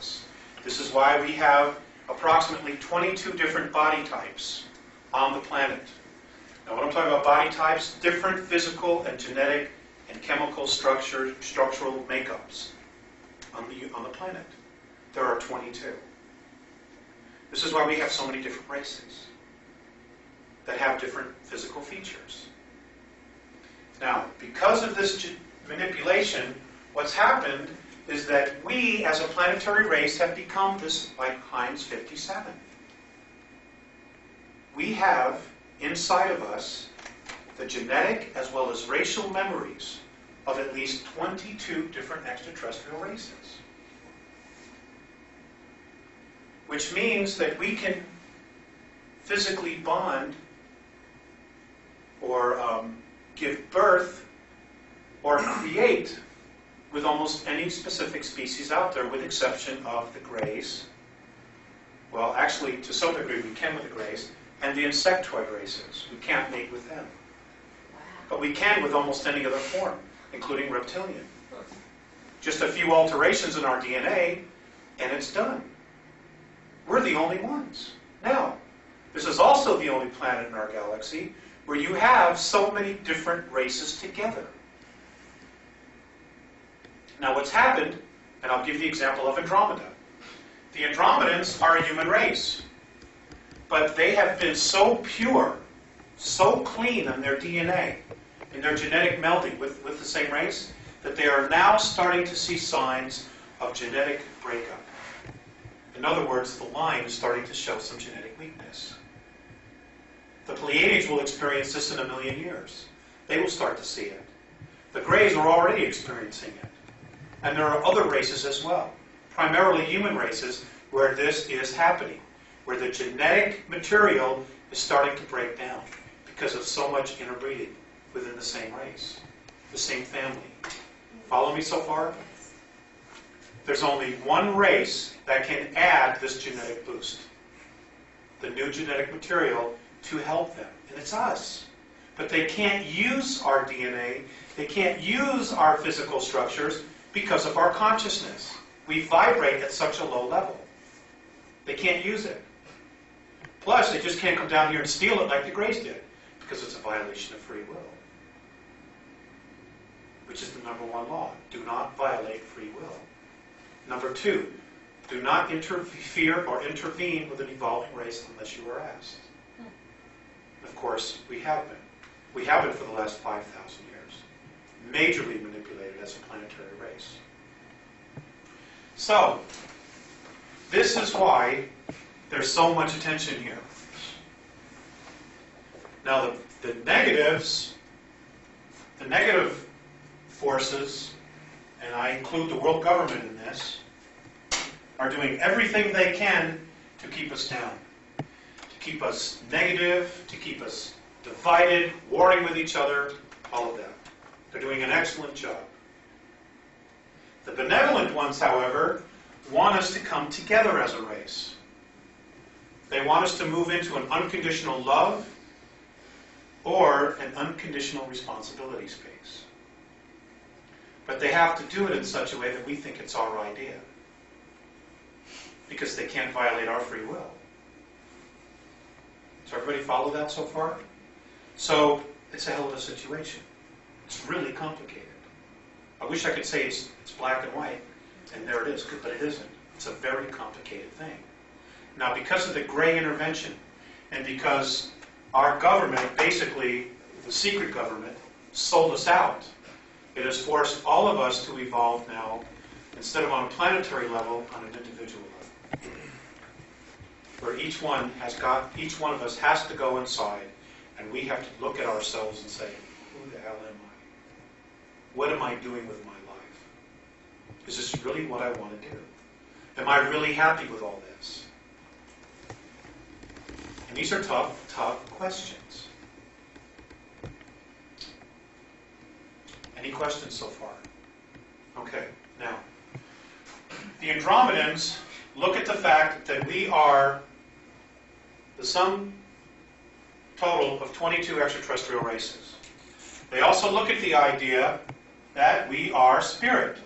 us. This is why we have approximately 22 different body types on the planet. Now, when I'm talking about body types, different physical and genetic and chemical structural makeups on the planet. There are 22. This is why we have so many different races that have different physical features. Now, because of this manipulation, what's happened is that we, as a planetary race, have become this, like Heinz 57. We have inside of us the genetic as well as racial memories of at least 22 different extraterrestrial races. Which means that we can physically bond or give birth or create with almost any specific species out there, with exception of the greys. Well, actually, to some degree we can with the greys, and the insectoid races. We can't mate with them. But we can with almost any other form, including reptilian. Just a few alterations in our DNA, and it's done. We're the only ones. Now, this is also the only planet in our galaxy where you have so many different races together. Now, what's happened, and I'll give the example of Andromeda. The Andromedans are a human race, but they have been so pure, so clean in their DNA, in their genetic melding with the same race, that they are now starting to see signs of genetic breakup. In other words, the line is starting to show some genetic weakness. The Pleiadians will experience this in 1 million years. They will start to see it. The Greys are already experiencing it. And there are other races as well, primarily human races, where this is happening, where the genetic material is starting to break down because of so much interbreeding within the same race, the same family. Follow me so far? There's only one race that can add this genetic boost, the new genetic material, to help them, and it's us. But they can't use our DNA, they can't use our physical structures because of our consciousness. We vibrate at such a low level. They can't use it. Plus, they just can't come down here and steal it like the Greys did, because it's a violation of free will, which is the #1 law. Do not violate free will. Number 2, do not interfere or intervene with an evolving race unless you are asked. Of course, we have been. We have been for the last 5,000 years. Majorly manipulated as a planetary race. So, this is why there's so much attention here. Now, the negatives, the negative forces, and I include the world government in this, are doing everything they can to keep us down, to keep us negative, to keep us divided, warring with each other, all of that. They're doing an excellent job. The benevolent ones, however, want us to come together as a race. They want us to move into an unconditional love or an unconditional responsibility space. But they have to do it in such a way that we think it's our idea, because they can't violate our free will. Does everybody follow that so far? So, it's a hell of a situation. It's really complicated. I wish I could say it's black and white, and there it is, but it isn't. It's a very complicated thing. Now, because of the Grey intervention, and because our government, basically the secret government, sold us out, it has forced all of us to evolve now, instead of on a planetary level, on an individual level. Where each one of us has to go inside, and we have to look at ourselves and say, who the hell am I? What am I doing with my life? Is this really what I want to do? Am I really happy with all this? And these are tough, tough questions. Any questions so far? Okay, now, the Andromedans look at the fact that we are the sum total of 22 extraterrestrial races. They also look at the idea that we are spirit.